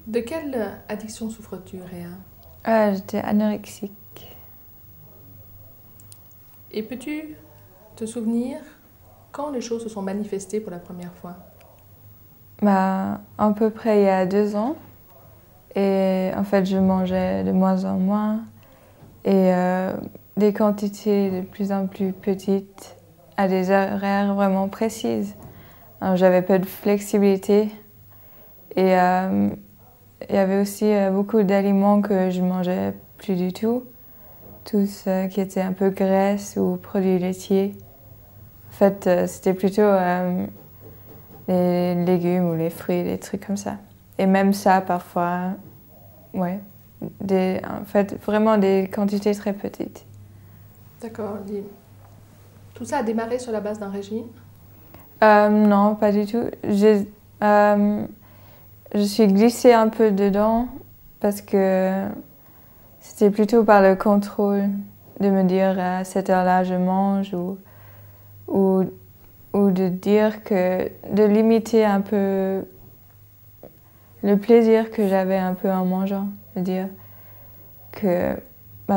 De quelle addiction souffres-tu, Réa? J'étais anorexique. Et peux-tu te souvenir quand les choses se sont manifestées pour la première fois? À peu près il y a 2 ans. Et en fait, je mangeais de moins en moins. Et des quantités de plus en plus petites à des horaires vraiment précises. J'avais peu de flexibilité. Et il y avait aussi beaucoup d'aliments que je mangeais plus du tout. Tout ce qui était un peu graisse ou produits laitiers. En fait, c'était plutôt les légumes ou les fruits, des trucs comme ça. Et même ça, parfois, ouais. En fait, vraiment des quantités très petites. D'accord. Tout ça a démarré sur la base d'un régime? Non, pas du tout. Je suis glissée un peu dedans parce que c'était plutôt par le contrôle de me dire à cette heure-là je mange ou, ou de dire que de limiter un peu le plaisir que j'avais un peu en mangeant. De dire que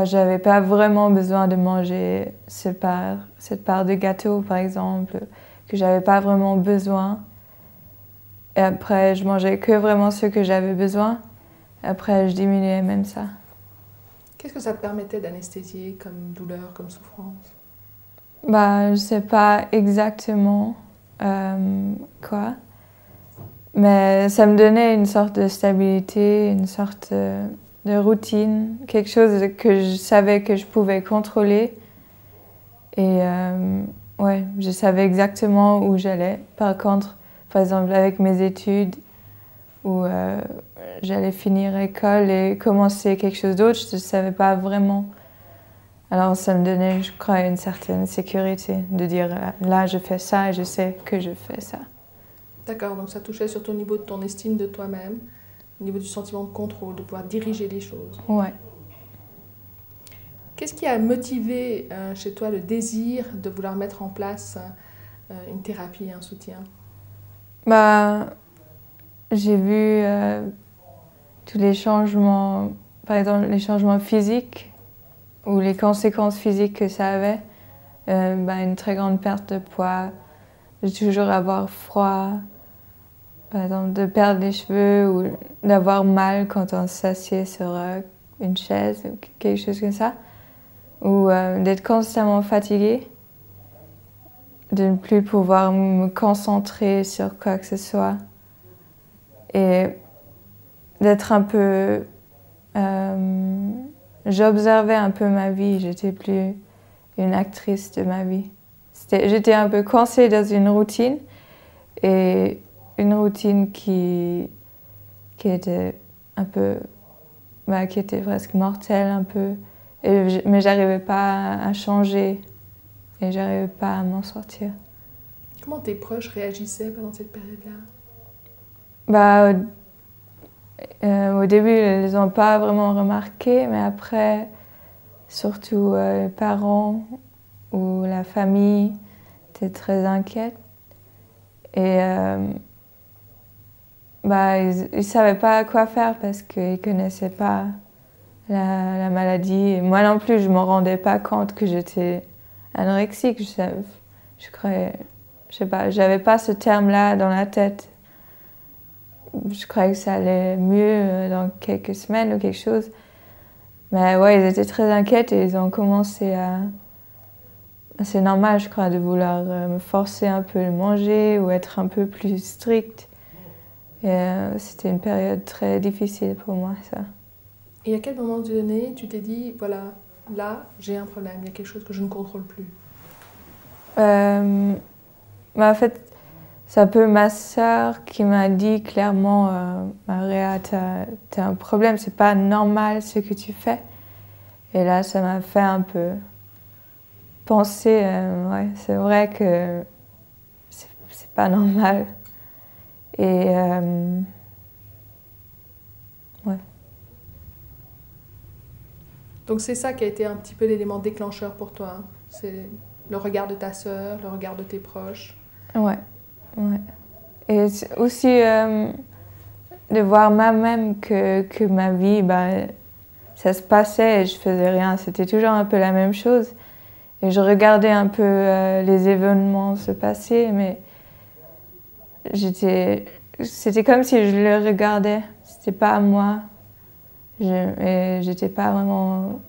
j'avais pas vraiment besoin de manger cette part de gâteau par exemple, que j'avais pas vraiment besoin. Et après, je mangeais que vraiment ce que j'avais besoin. Après, je diminuais même ça. Qu'est-ce que ça te permettait d'anesthésier comme douleur, comme souffrance? Je sais pas exactement quoi, mais ça me donnait une sorte de stabilité, une sorte de routine, quelque chose que je savais que je pouvais contrôler. Et ouais, je savais exactement où j'allais. Par contre, par exemple, avec mes études, où j'allais finir l'école et commencer quelque chose d'autre, je ne savais pas vraiment. Alors ça me donnait, je crois, une certaine sécurité de dire là, je fais ça et je sais que je fais ça. D'accord, donc ça touchait surtout au niveau de ton estime de toi-même, au niveau du sentiment de contrôle, de pouvoir diriger les choses. Ouais. Qu'est-ce qui a motivé chez toi le désir de vouloir mettre en place une thérapie et un soutien? J'ai vu tous les changements, par exemple les changements physiques ou les conséquences physiques que ça avait. Une très grande perte de poids, de toujours avoir froid, par exemple de perdre les cheveux ou d'avoir mal quand on s'assied sur une chaise ou quelque chose comme ça, ou d'être constamment fatiguée, de ne plus pouvoir me concentrer sur quoi que ce soit et d'être un peu... j'observais un peu ma vie, j'étais plus une actrice de ma vie. J'étais un peu coincée dans une routine et une routine qui était un peu, qui était presque mortelle un peu. Mais j'arrivais pas à changer et j'arrivais pas à m'en sortir. Comment tes proches réagissaient pendant cette période-là? Au début, ils les ont pas vraiment remarqué, mais après, surtout les parents ou la famille étaient très inquiets. Et ils savaient pas quoi faire parce qu'ils connaissaient pas la maladie. Et moi non plus, je me rendais pas compte que j'étais anorexique. Je croyais, je sais pas, j'avais pas ce terme-là dans la tête. Je croyais que ça allait mieux dans quelques semaines ou quelque chose. Mais ouais, ils étaient très inquiets et ils ont commencé à... C'est normal, je crois, de vouloir me forcer un peu à manger ou être un peu plus strict. Et c'était une période très difficile pour moi, ça. Et à quel moment donné, tu t'es dit, voilà, là, j'ai un problème, il y a quelque chose que je ne contrôle plus? En fait, c'est un peu ma sœur qui m'a dit clairement, Maria, t'as un problème, c'est pas normal ce que tu fais. Et là, ça m'a fait un peu penser, ouais, c'est vrai que c'est pas normal. Et ouais. Donc c'est ça qui a été un petit peu l'élément déclencheur pour toi, hein. C'est le regard de ta sœur, le regard de tes proches. Ouais, ouais. Et aussi, de voir moi-même que ma vie, ça se passait et je faisais rien. C'était toujours un peu la même chose. Et je regardais un peu les événements se passer, mais c'était comme si je le regardais. C'était pas à moi. Et j'étais pas vraiment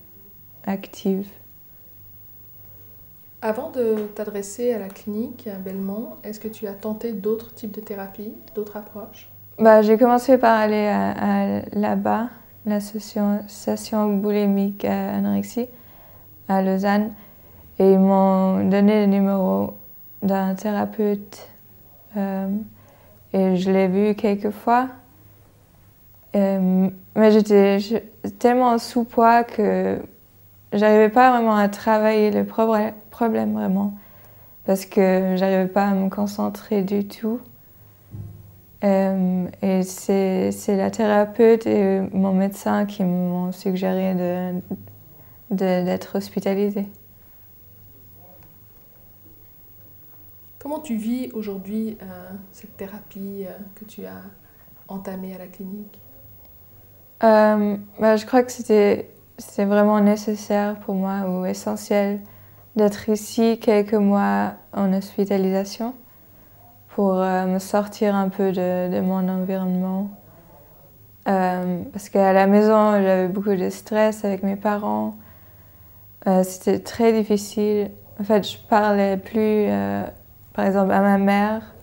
active. Avant de t'adresser à la clinique à Belmont, est-ce que tu as tenté d'autres types de thérapies, d'autres approches? J'ai commencé par aller à l'ABA, l'association boulémique anorexie, à Lausanne. Et ils m'ont donné le numéro d'un thérapeute. Et je l'ai vu quelques fois. Mais j'étais tellement sous-poids que j'arrivais pas vraiment à travailler le problème vraiment. Parce que j'arrivais pas à me concentrer du tout. Et c'est la thérapeute et mon médecin qui m'ont suggéré d'être hospitalisée. Comment tu vis aujourd'hui cette thérapie que tu as entamée à la clinique? Je crois que c'est vraiment nécessaire pour moi ou essentiel d'être ici quelques mois en hospitalisation pour me sortir un peu de mon environnement. Parce qu'à la maison, j'avais beaucoup de stress avec mes parents. C'était très difficile. En fait, je parlais plus, par exemple, à ma mère,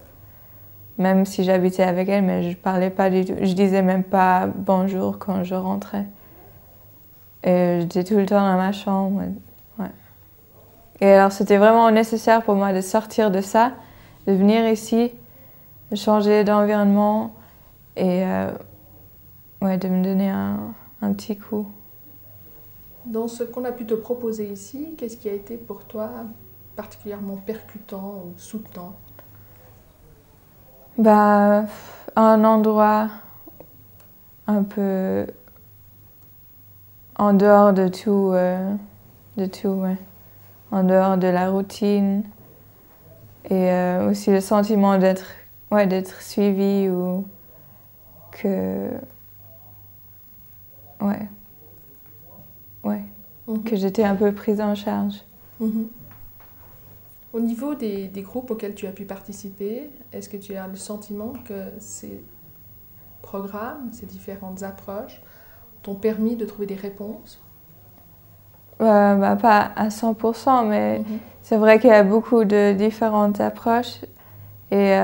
même si j'habitais avec elle, mais je parlais pas du tout. Je disais même pas bonjour quand je rentrais. Et j'étais tout le temps dans ma chambre. Ouais. Et alors, c'était vraiment nécessaire pour moi de sortir de ça, de venir ici, de changer d'environnement et de me donner un petit coup. Dans ce qu'on a pu te proposer ici, qu'est-ce qui a été pour toi particulièrement percutant ou soutenant? Un endroit un peu en dehors de tout, ouais. En dehors de la routine et aussi le sentiment d'être suivi ou que que j'étais un peu prise en charge. Au niveau des groupes auxquels tu as pu participer, est-ce que tu as le sentiment que ces programmes, ces différentes approches t'ont permis de trouver des réponses? Pas à 100%, mais c'est vrai qu'il y a beaucoup de différentes approches et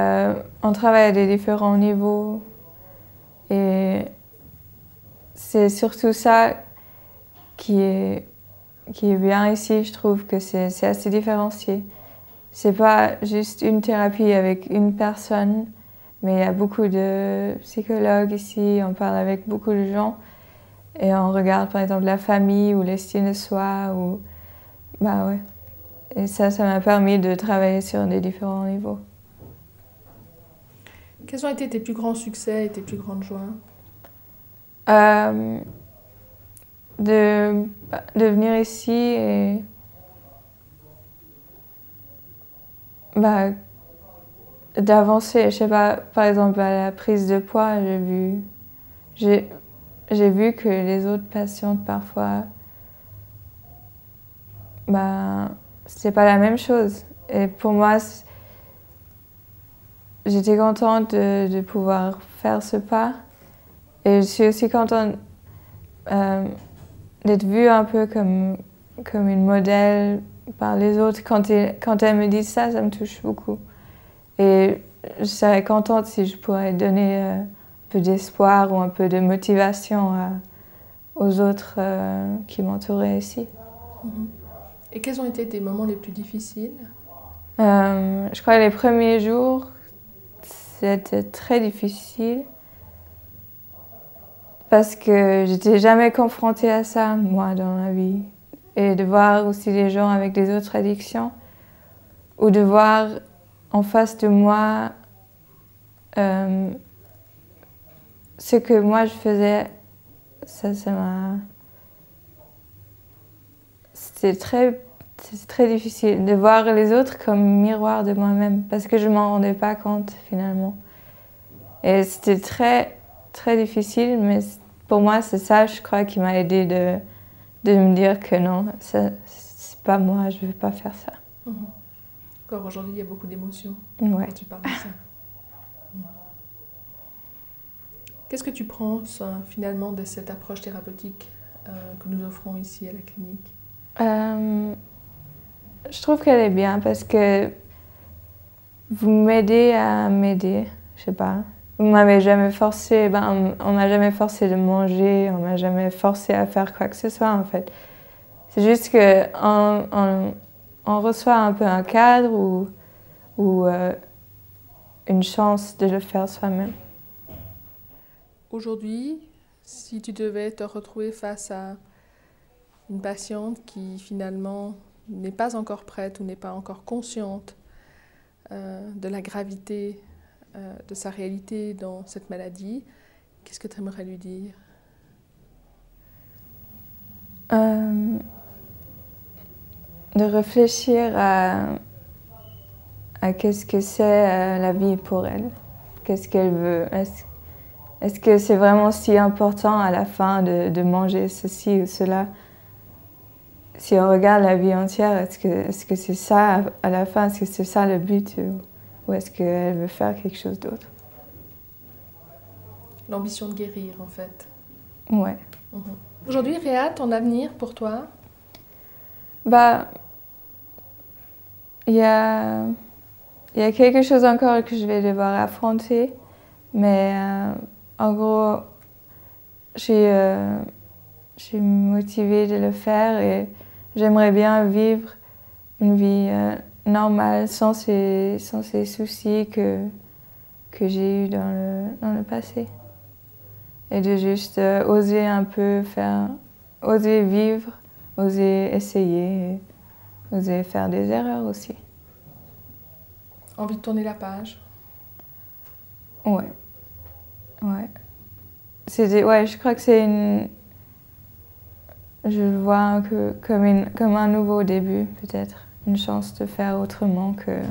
on travaille à des différents niveaux. Et c'est surtout ça qui est bien ici, je trouve que c'est assez différencié. C'est pas juste une thérapie avec une personne, mais il y a beaucoup de psychologues ici, on parle avec beaucoup de gens et on regarde par exemple la famille ou l'estime de soi. Et ça m'a permis de travailler sur des différents niveaux. Quels ont été tes plus grands succès et tes plus grandes joies? De venir ici et d'avancer. Je sais pas, par exemple à la prise de poids, j'ai vu que les autres patientes parfois, c'était pas la même chose. Et pour moi, j'étais contente de pouvoir faire ce pas. Et je suis aussi contente d'être vue un peu comme une modèle par les autres. Quand elles me disent ça, ça me touche beaucoup. Et je serais contente si je pourrais donner un peu d'espoir ou un peu de motivation aux autres qui m'entouraient ici. Et quels ont été tes moments les plus difficiles? Je crois que les premiers jours, c'était très difficile. Parce que j'étais jamais confrontée à ça, moi, dans ma vie. Et de voir aussi les gens avec des autres addictions. Ou de voir en face de moi ce que moi je faisais, ça m'a... C'était très difficile de voir les autres comme miroir de moi-même. Parce que je m'en rendais pas compte, finalement. Et c'était très très difficile, mais pour moi, c'est ça, je crois, qui m'a aidé de me dire que non, c'est pas moi, je ne veux pas faire ça. Encore aujourd'hui, il y a beaucoup d'émotions Ouais. quand tu parles de ça. Qu'est-ce que tu penses finalement de cette approche thérapeutique que nous offrons ici à la clinique? Je trouve qu'elle est bien parce que vous m'aidez à m'aider, je sais pas. Vous m'avez jamais forcé, on m'a jamais forcé de manger, on m'a jamais forcé à faire quoi que ce soit en fait. C'est juste que on reçoit un peu un cadre ou une chance de le faire soi-même. Aujourd'hui, si tu devais te retrouver face à une patiente qui finalement n'est pas encore prête ou n'est pas encore consciente de la gravité de sa réalité dans cette maladie, qu'est-ce que tu aimerais lui dire? De réfléchir à qu'est-ce que c'est la vie pour elle. Qu'est-ce qu'elle veut. Est-ce que c'est vraiment si important à la fin de manger ceci ou cela? Si on regarde la vie entière, est-ce que c'est ça à la fin? Est-ce que c'est ça le but? Ou est-ce qu'elle veut faire quelque chose d'autre? L'ambition de guérir, en fait. Ouais. Aujourd'hui, Réa, ton avenir pour toi? Il y a quelque chose encore que je vais devoir affronter, mais en gros, je suis motivée de le faire et j'aimerais bien vivre une vie normale sans ces soucis que j'ai eus dans le passé. Et de juste oser un peu oser vivre, oser essayer, oser faire des erreurs aussi. Envie de tourner la page? Ouais. Je crois que c'est une... Je le vois un peu comme un nouveau début, peut-être. Une chance de faire autrement que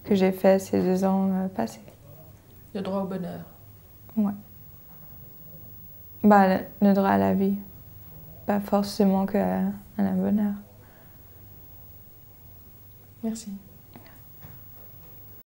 j'ai fait ces 2 ans passés. Le droit au bonheur. Ouais. Le droit à la vie. Pas forcément qu'à un bonheur. Merci.